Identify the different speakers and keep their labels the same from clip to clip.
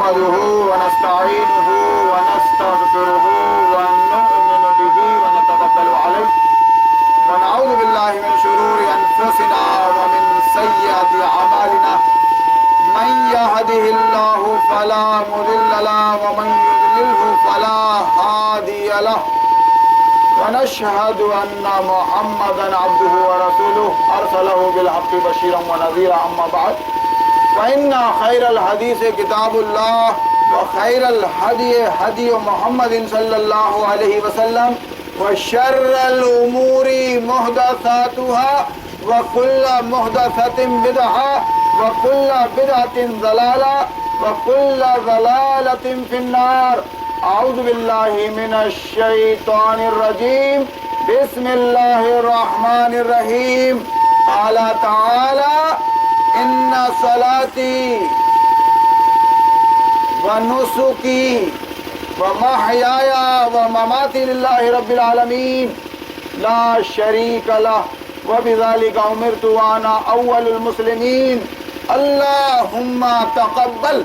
Speaker 1: نحمده ونستعينه ونستغفره ونؤمن به ونتوكل عليه ونعوذ بالله من شرور أنفسنا ومن سيئات أعمالنا من يهده الله فلا مضل له ومن يضلله فلا هادي له ونشهد أن محمدا عبده ورسوله أرسله بالحق بشيرا ونذيرا أما بعد فإن خير الحديث كتاب الله وخير الهدي هدي محمد صلى الله عليه وسلم وشر الأمور محدثاتها وكل محدثة بدعة وكل بدعة ضلالة وكل ضلالة في النار. أعوذ بالله من الشيطان الرجيم. بسم الله الرحمن الرحيم. قال تعالى إن صلاتي ونسكي ومحياي ومماتي لله رب العالمين لا شريك له وبذلك أمرت وأنا أول المسلمين. اللهم تقبل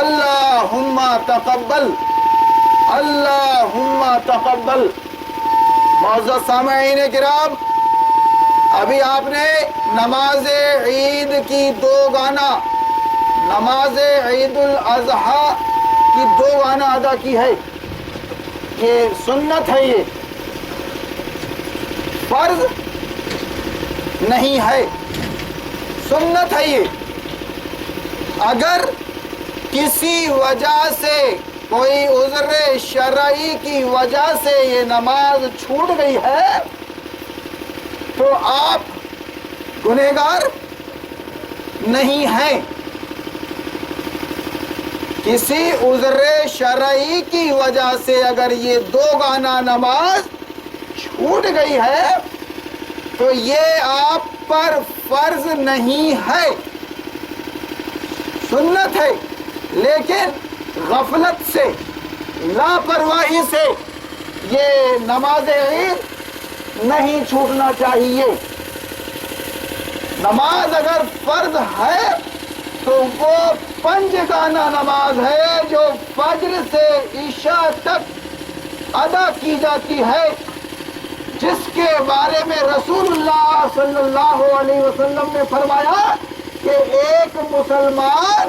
Speaker 1: اللهم تقبل اللهم تقبل. معزز سامعین کرام، ابھی آپ نے نماز عید کی دو گانا، نماز عید الاضحیٰ کی دو گانا ادا کی ہے. یہ سنت ہے، یہ فرض نہیں ہے، سنت ہے. یہ اگر کسی وجہ سے، کوئی عذر شرعی کی وجہ سے یہ نماز چھوٹ گئی ہے تو آپ گنہگار نہیں ہیں. کسی عذر شرعی کی وجہ سے اگر یہ دو گانا نماز چھوٹ گئی ہے تو یہ آپ پر فرض نہیں ہے، سنت ہے. لیکن غفلت سے، لاپرواہی سے یہ نماز عید نہیں چھوٹنا چاہیے. نماز اگر فرض ہے تو وہ 5 گانا نماز ہے جو فجر سے عشاء تک ادا کی جاتی ہے، جس کے بارے میں رسول اللہ صلی اللہ علیہ وسلم نے فرمایا کہ ایک مسلمان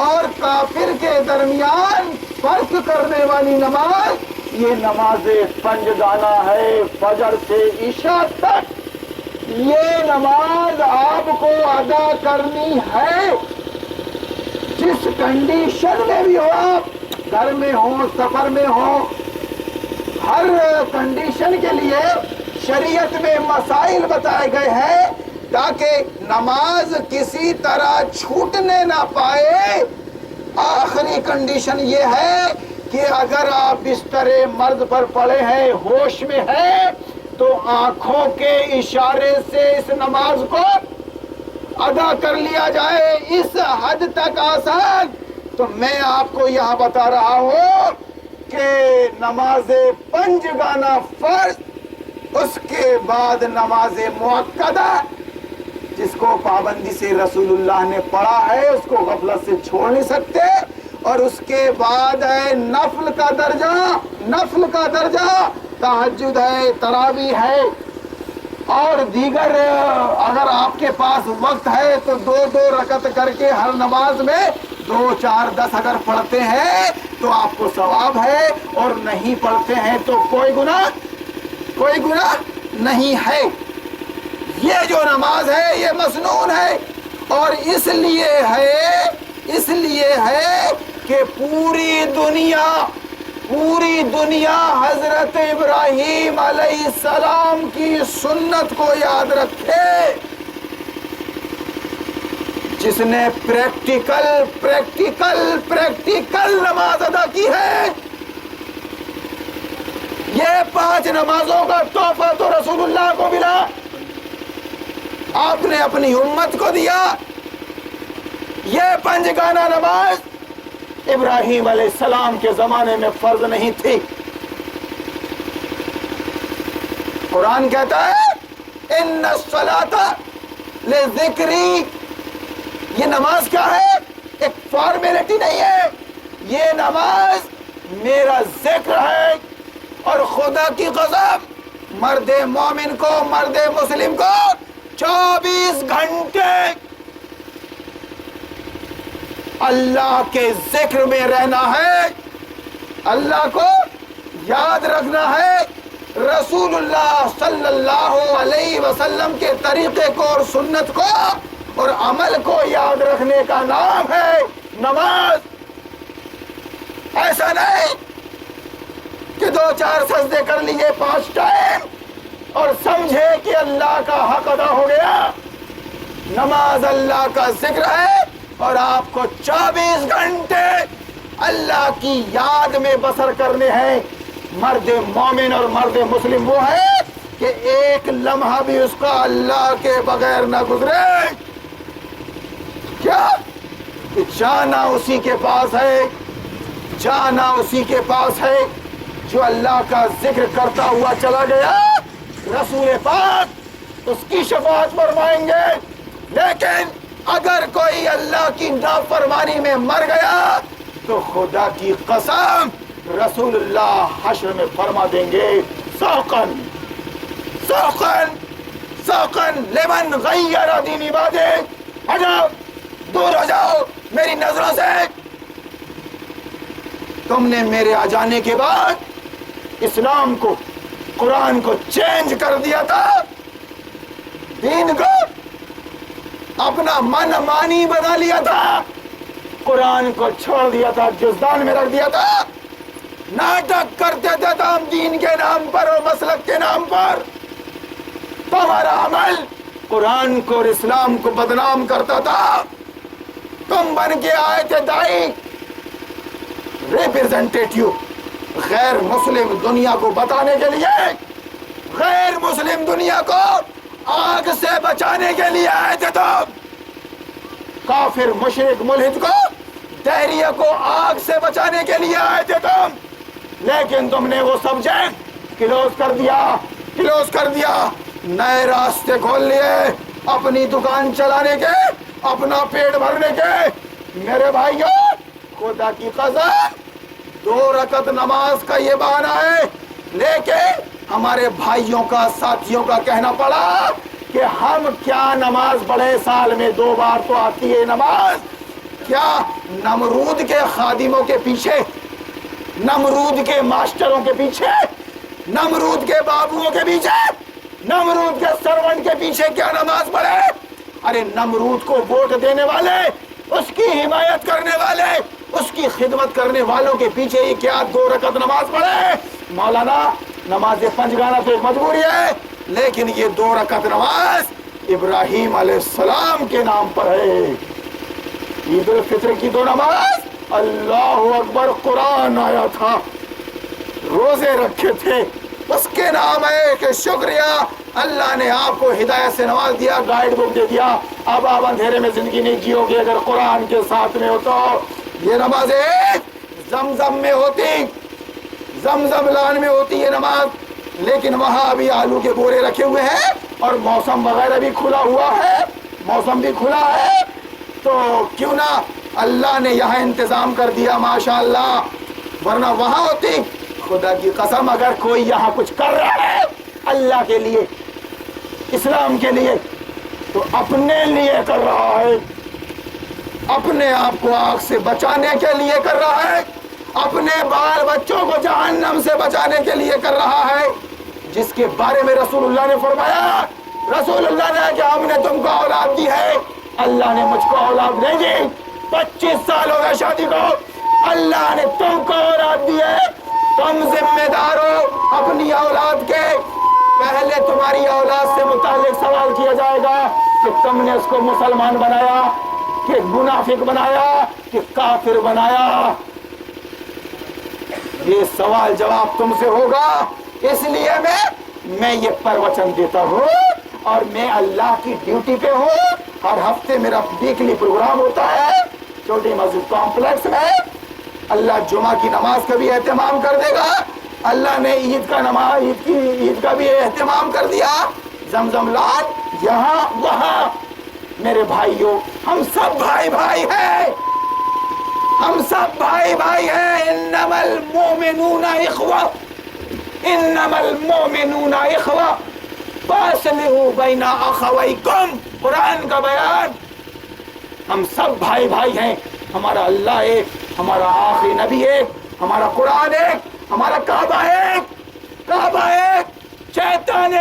Speaker 1: اور کافر کے درمیان فرق کرنے والی نماز یہ نماز 5 گانا ہے، فجر سے عشاء تک. یہ نماز آپ کو ادا کرنی ہے، جس کنڈیشن میں بھی ہو، آپ گھر میں ہو، سفر میں ہو. ہر کنڈیشن کے لیے شریعت میں مسائل بتائے گئے ہیں تاکہ نماز کسی طرح چھوٹنے نہ پائے. آخری کنڈیشن یہ ہے کہ اگر آپ بستر مرض پر پڑے ہیں، ہوش میں ہیں، تو آنکھوں کے اشارے سے اس نماز کو ادا کر لیا جائے. اس حد تک آسان. تو میں آپ کو یہاں بتا رہا ہوں کہ نماز 5 گانا فرض، اس کے بعد نماز مؤکدہ جس کو پابندی سے رسول اللہ نے پڑھا ہے، اس کو غفلت سے چھوڑ نہیں سکتے. اور اس کے بعد ہے نفل کا درجہ، نفل کا درجہ تہجد ہے، تراویح ہے، اور دیگر اگر آپ کے پاس وقت ہے تو 2 رکعت کر کے ہر نماز میں 2 4 10 اگر پڑھتے ہیں تو آپ کو ثواب ہے، اور نہیں پڑھتے ہیں تو کوئی گناہ نہیں ہے. یہ جو نماز ہے یہ مسنون ہے، اور اس لیے ہے کہ پوری دنیا حضرت ابراہیم علیہ السلام کی سنت کو یاد رکھے، جس نے پریکٹیکل نماز ادا کی ہے. یہ 5 نمازوں کا تحفہ تو رسول اللہ کو ملا، آپ نے اپنی امت کو دیا. یہ 5 گانا نماز ابراہیم علیہ السلام کے زمانے میں فرض نہیں تھی. قرآن کہتا ہے ان الصلاۃ لذکری، یہ نماز کیا ہے؟ ایک فارمیلٹی نہیں ہے، یہ نماز میرا ذکر ہے۔ اور خدا کی قسم، مرد مومن کو، مرد مسلم کو 24 گھنٹے اللہ کے ذکر میں رہنا ہے، اللہ کو یاد رکھنا ہے، رسول اللہ صلی اللہ علیہ وسلم کے طریقے کو اور سنت کو اور عمل کو یاد رکھنے کا نام ہے نماز۔ ایسا نہیں کہ 2-4 سجدے کر لیے 5 ٹائم اور سمجھے کہ اللہ کا حق ادا ہو گیا۔ نماز اللہ کا ذکر ہے اور آپ کو 24 گھنٹے اللہ کی یاد میں بسر کرنے ہیں۔ مرد مومن اور مرد مسلم وہ ہے کہ ایک لمحہ بھی اس کا اللہ کے بغیر نہ گزرے۔ کیا؟ جانا اسی کے پاس ہے، جانا اسی کے پاس ہے جو اللہ کا ذکر کرتا ہوا چلا گیا، رسول پاک اس کی شفاعت فرمائیں گے۔ لیکن اگر کوئی اللہ کی نافرمانی میں مر گیا تو خدا کی قسم رسول اللہ حشر میں فرما دیں گے، سوقن سوقن سوقن لمن غیر دینی بادے، ہٹاؤ، دور ہو جاؤ میری نظروں سے۔ تم نے میرے آ جانے کے بعد اسلام کو، قرآن کو چینج کر دیا تھا، دین کو اپنا من مانی بنا لیا تھا، قرآن کو چھوڑ دیا تھا، جزدان میں رکھ دیا تھا، ناٹک کرتے تھے تم دین کے نام پر اور مسلک کے نام پر۔ تمہارا عمل قرآن کو اور اسلام کو بدنام کرتا تھا۔ تم بن کے آئے تھے دائی، ریپرزینٹیٹیو، غیر مسلم دنیا کو بتانے کے لیے، غیر مسلم دنیا کو آگ سے بچانے کے لیے آئے تھے تم۔ کافر، مشرک، ملحد کو، دہریہ کو آگ سے بچانے کے لیے آئے تھے تم، لیکن تم نے وہ سبجیکٹ کلوز کر دیا، کلوز کر دیا، نئے راستے کھول لیے اپنی دکان چلانے کے، اپنا پیٹ بھرنے کے۔ میرے بھائیوں، خدا کی قسم 2 رکعت نماز کا یہ بہانہ ہے، لیکن ہمارے بھائیوں کا، ساتھیوں کا کہنا پڑا کہ ہم کیا نماز پڑھے، سال میں 2 بار تو آتی ہے نماز۔ کیا نمرود کے خادموں کے پیچھے، نمرود کے ماسٹروں کے پیچھے، نمرود کے بابوؤں کے پیچھے، نمرود کے سرونٹ کے پیچھے کیا نماز پڑھے؟ ارے نمرود کو ووٹ دینے والے، اس کی حمایت کرنے والے، اس کی خدمت کرنے والوں کے پیچھے یہ کیا 2 رکعت نماز پڑھے؟ مولانا، نماز 5 گانا تو ایک مجبوری ہے، لیکن یہ 2 رکعت نماز ابراہیم علیہ السلام کے نام پر ہے۔ عید الفطر کی 2 نماز، اللہ اکبر، قرآن آیا تھا، روزے رکھے تھے، اس کے نام ہے کہ شکریہ، اللہ نے آپ کو ہدایت سے نواز دیا، گائیڈ بک دے دیا، اب آپ اندھیرے میں زندگی نہیں جیو گے اگر قرآن کے ساتھ میں ہو تو۔ یہ نمازیں زمزم میں ہوتی، زمزم لان میں ہوتی ہے نماز، لیکن وہاں ابھی آلو کے بورے رکھے ہوئے ہیں اور موسم وغیرہ بھی کھلا ہوا ہے، موسم بھی کھلا ہے، تو کیوں نہ اللہ نے یہاں انتظام کر دیا، ماشاءاللہ، ورنہ وہاں ہوتی۔ خدا کی قسم اگر کوئی یہاں کچھ کر رہا ہے اللہ کے لیے، اسلام کے لیے، تو اپنے لیے کر رہا ہے، اپنے آپ کو آگ سے بچانے کے لیے کر رہا ہے، اپنے بال بچوں کو جہنم سے بچانے کے لیے کر رہا ہے، جس کے بارے میں رسول اللہ نے فرمایا، رسول اللہ نے کہ ہم نے تم کو اولاد دی ہے، اللہ نے مجھ کو اولاد نہیں دی، 25 سال ہو گئے شادی کو، اللہ نے تم کو اولاد دی ہے، تم ذمہ دار ہو اپنی اولاد کے۔ پہلے تمہاری اولاد سے متعلق سوال کیا جائے گا کہ تم نے اس کو مسلمان بنایا، کہ منافق بنایا، کہ کافر بنایا، یہ سوال جواب تم سے ہوگا۔ اس لیے میں یہ پروچن دیتا ہوں اور میں اللہ کی ڈیوٹی پہ ہوں۔ ہر ہفتے میرا ویکلی پروگرام ہوتا ہے چھوٹی مسجد کمپلیکس میں، اللہ جمعہ کی نماز کا بھی اہتمام کر دے گا، اللہ نے عید کا بھی اہتمام کر دیا، زمزم لان، یہاں وہاں۔ میرے بھائیوں، ہم سب بھائی بھائی ہیں، ہم سب بھائی بھائی ہیں. انما المؤمنون اخوہ، انما المؤمنون اخوہ فاصلحوا بین اخویکم. قرآن کا بیان. ہم سب بھائی بھائی ہیں. ہمارا اللہ ایک، ہمارا آخری نبی ایک، ہمارا قرآن ایک، ہمارا کعبہ ایک. کعبہ ایک. شیطان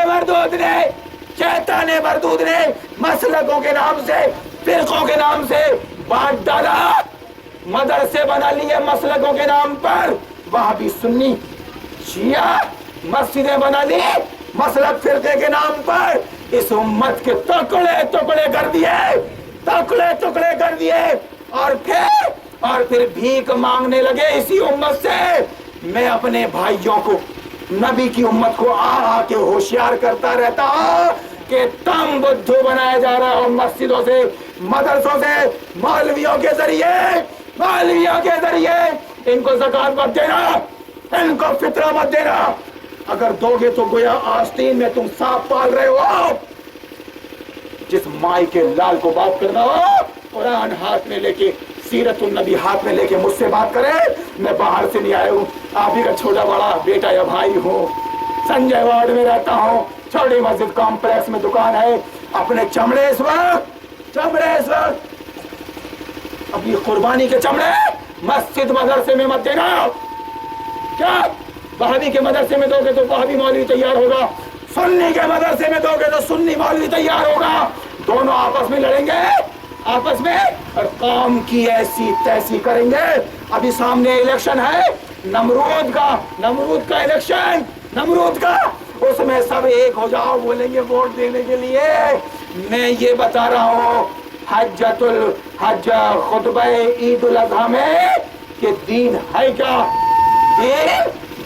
Speaker 1: مردود نے مسلکوں کے نام سے، فرقوں کے نام سے بانٹ ڈالا. مدرسے بنا لیے مسلکوں کے نام پر، وہاں بھی سنی شیعہ. مسجدیں بنا لی مسلک فرقے کے نام پر. اس امت کے ٹکڑے ٹکڑے کر دیے، ٹکڑے ٹکڑے کر دیے. اور پھر بھیک مانگنے لگے اسی امت سے. میں اپنے بھائیوں کو، نبی کی امت کو آ کے ہوشیار کرتا رہتا ہوں کہ تم بدھو بنایا جا رہا ہو مسجدوں سے، مدرسوں سے، مولویوں کے ذریعے. ان کو زکات مت دینا، ان کو فطرہ مت دینا. اگر دو گے تو گویا آستین میں تم سانپ پال رہے ہو. جس مائی کے لال کو بات کرنا ہو، قرآن ہاتھ میں لے کے، سیرت النبی ہاتھ میں لے کے مجھ سے بات کرے. میں باہر سے نہیں آیا ہوں، آپ ہی کا چھوٹا بڑا بیٹا یا بھائی ہوں. سنجے وارڈ میں رہتا ہوں، چھوٹی مسجد کمپلیکس میں دکان ہے. اپنے چمڑے اس وقت اپنی قربانی کے چمڑے مسجد مدرسے میں مت دینا. کیا وہابی کے مدرسے میں دو گے تو وہابی مولوی تیار ہوگا، سنی کے مدرسے میں دو گے تو سنی مولوی تیار ہوگا. دونوں آپس میں لڑیں گے، آپس میں، اور قوم کی ایسی تیسی کریں گے. ابھی سامنے الیکشن ہے نمرود کا الیکشن، نمرود کا. اس میں سب ایک ہو جاؤ، بولیں گے ووٹ دینے کے لیے. میں یہ بتا رہا ہوں حج خطبہ عید الاضحیٰ میں کہ دین ہے کیا؟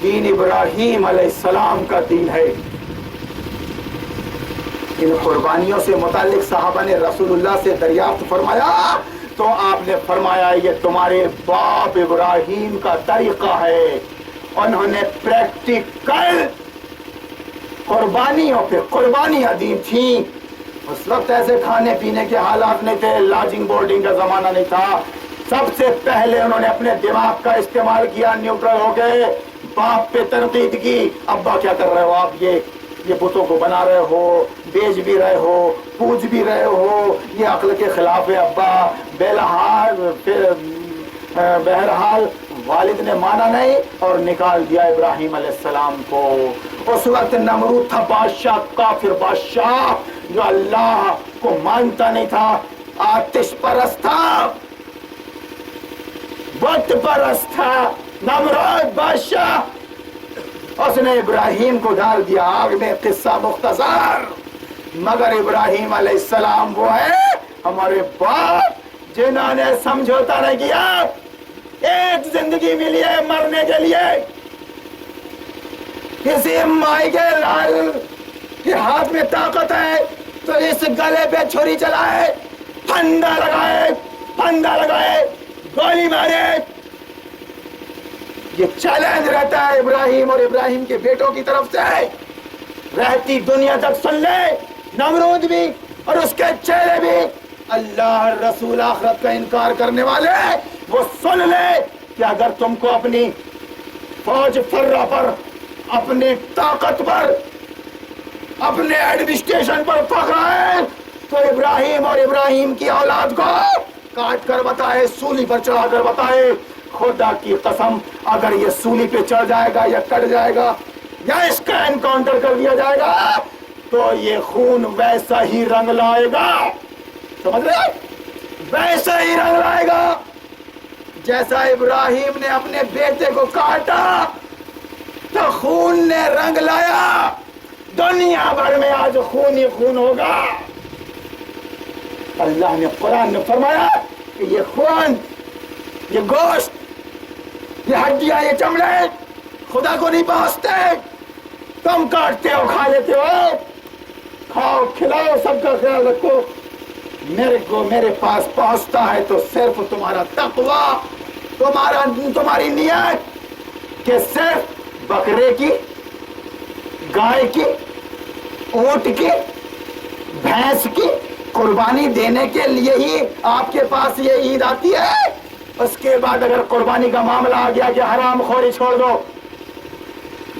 Speaker 1: دین ابراہیم علیہ السلام کا دین ہے. ان قربانیوں سے متعلق صحابہ نے رسول اللہ سے دریافت فرمایا تو آپ نے فرمایا یہ تمہارے باپ ابراہیم کا طریقہ ہے. انہوں نے پریکٹیکل قربانیوں پہ قربانیاں دی تھیں. اس وقت ایسے کھانے پینے کے حالات نہیں تھے، لاجنگ بورڈنگ کا زمانہ نہیں تھا. سب سے پہلے انہوں نے اپنے دماغ کا استعمال کیا، نیوٹرل ہو گئے. باپ پہ تنقید کی، ابا کیا کر رہے ہو آپ، یہ بتوں کو بنا رہے ہو، بیچ بھی رہے ہو، پوج بھی رہے ہو، یہ عقل کے خلاف ہے ابا. بہرحال والد نے مانا نہیں اور نکال دیا ابراہیم علیہ السلام کو. اس وقت نمرود تھا بادشاہ، کافر بادشاہ جو اللہ کو مانتا نہیں تھا، آتش پرست تھا، بت پرست تھا. نمرود بادشاہ، اس نے ابراہیم کو ڈال دیا آگ میں. قصہ مختصر، مگر ابراہیم علیہ السلام وہ ہے ہمارے باپ جنہوں نے سمجھوتا نہیں کیا. ایک زندگی ملی ہے مرنے کے لیے. کسی مائی کے لال کے ہاتھ میں طاقت ہے تو اس گلے پہ چھری چلائے، پھندا لگائے، گولی مارے. یہ چیلنج رہتا ہے ابراہیم اور ابراہیم کے بیٹوں کی طرف سے. رہتی دنیا تک سن لے، نمرود بھی اور اس کے چیلے بھی، اللہ رسول آخرت کا انکار کرنے والے، وہ سن لے کہ اگر تم کو اپنی فوج فرہ پر، اپنی طاقت پر، اپنے ایڈمنسٹریشن پر فخر ہے تو ابراہیم اور ابراہیم کی اولاد کو کاٹ کر بتائے، سولی پر چڑھا کر بتائے. خدا کی قسم اگر یہ سولی پہ چڑھ جائے گا یا کٹ جائے گا یا اس کا انکاؤنٹر کر دیا جائے گا تو یہ خون ویسا ہی رنگ لائے گا. سمجھ رہے؟ ویسا ہی رنگ لائے گا جیسا ابراہیم نے اپنے بیٹے کو کاٹا تو خون نے رنگ لایا. دنیا بھر میں آج خون ہی خون ہوگا. اللہ نے قرآن میں فرمایا کہ یہ خون، یہ گوشت، یہ ہڈیاں، یہ چمڑے خدا کو نہیں پہنچتے. تم کاٹتے ہو، کھا لیتے ہو، کھاؤ کھلاؤ، سب کا خیال رکھو. میرے پاس پہنچتا ہے تو صرف تمہارا تقوی، تمہاری نیت کہ صرف بکرے کی، گائے کی، اونٹ کی، بھینس کی قربانی دینے کے لیے ہی آپ کے پاس یہ عید آتی ہے. اس کے بعد اگر قربانی کا معاملہ آ گیا کہ حرام خوری چھوڑ دو،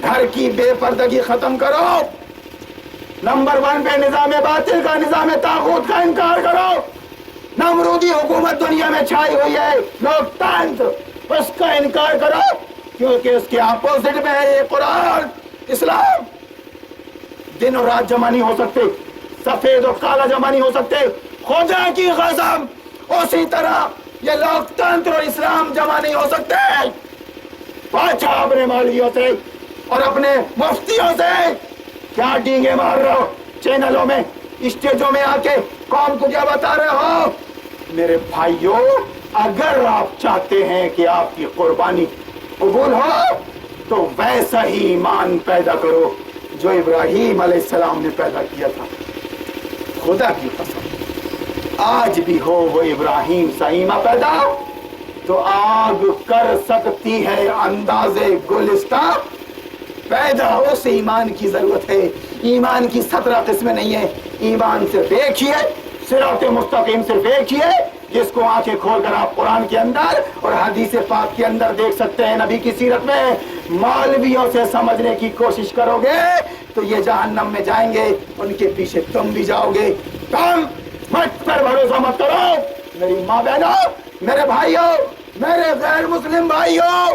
Speaker 1: گھر کی بے پردگی ختم کرو، نمبر 1 پہ نظام باطل کا، نظام طاغوت کا انکار کرو، نمرودی حکومت دنیا میں چھائی ہوئی ہے، لوکتنتر، اس کا انکار کرو، کیونکہ اس کے اپوزٹ میں ہے یہ قرآن اسلام۔ دن اور رات جمع نہیں ہو سکتے، سفید اور کالا جمع نہیں ہو سکتے، خدا کی قسم اسی طرح یہ لوکتنتر اور اسلام جمع نہیں ہو سکتے۔ پاچھا اپنے مولویوں سے اور اپنے مفتیوں سے کیا ڈینگے مار رہے ہو چینلوں میں، اسٹیجوں میں آ کے قوم کو کیا بتا رہے ہو؟ میرے بھائیوں، اگر آپ چاہتے ہیں کہ آپ کی قربانی قبول ہو تو ویسا ہی ایمان پیدا کرو جو ابراہیم علیہ السلام نے پیدا کیا تھا۔ خدا کی قسم آج بھی ہو وہ ابراہیم سا ایمان پیدا تو آگ کر سکتی ہے اندازے گلستہ پیدا۔ اس ایمان کی ضرورت ہے۔ ایمان کی 17 قسمیں نہیں ہے، ایمان صرف ایک ہی ہے، صراط مستقیم صرف ایک ہی ہے، جس کو آنکھیں کھول کر آپ قرآن کے اندر اور حدیث پاک کے اندر دیکھ سکتے ہیں۔ نبی کی سیرت میں مولویوں سے سمجھنے کی کوشش کرو گے تو یہ جہنم میں جائیں گے، ان کے پیچھے تم بھی جاؤ گے۔ تم مجھ پر بھروسہ مت کرو میری ماں بہنوں، میرے بھائیوں، میرے غیر مسلم بھائیوں،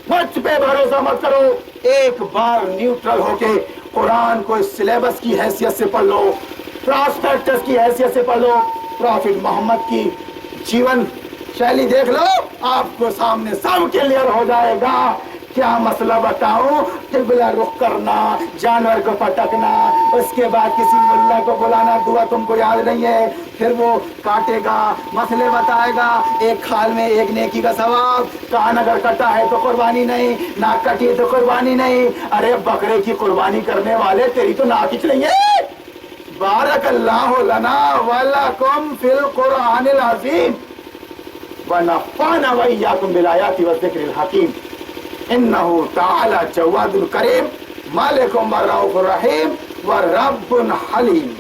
Speaker 1: مجھ پہ بھروسہ مت کرو۔ ایک بار نیوٹرل ہو کے قرآن کو اس سلیبس کی حیثیت سے پڑھ لو، پراسپیکٹس کی حیثیت سے پڑھ لو، پروفٹ محمد کی جیون شیلی دیکھ لو، آپ کو سامنے سب کلیئر ہو جائے گا۔ کیا مسئلہ بتاؤں؟ قبلہ رخ کرنا، جانور کو پٹکنا، اس کے بعد کسی ملا کو بلانا، دعا تم کو یاد نہیں ہے، پھر وہ کاٹے گا، مسئلے بتائے گا، ایک کھال میں ایک نیکی کا ثواب، کان اگر کٹا ہے تو قربانی نہیں، ناک کٹی ہے تو قربانی نہیں۔ ارے بکرے کی قربانی کرنے والے تیری تو ناک ہی نہیں ہے۔ بارک اللہ لنا ولکم فی القرآن العظیم ونفعنا وإیاکم بالآیات والذکر الحکیم انہ تعالی جواد کریم مالک و رؤوف رحیم و رب حلیم۔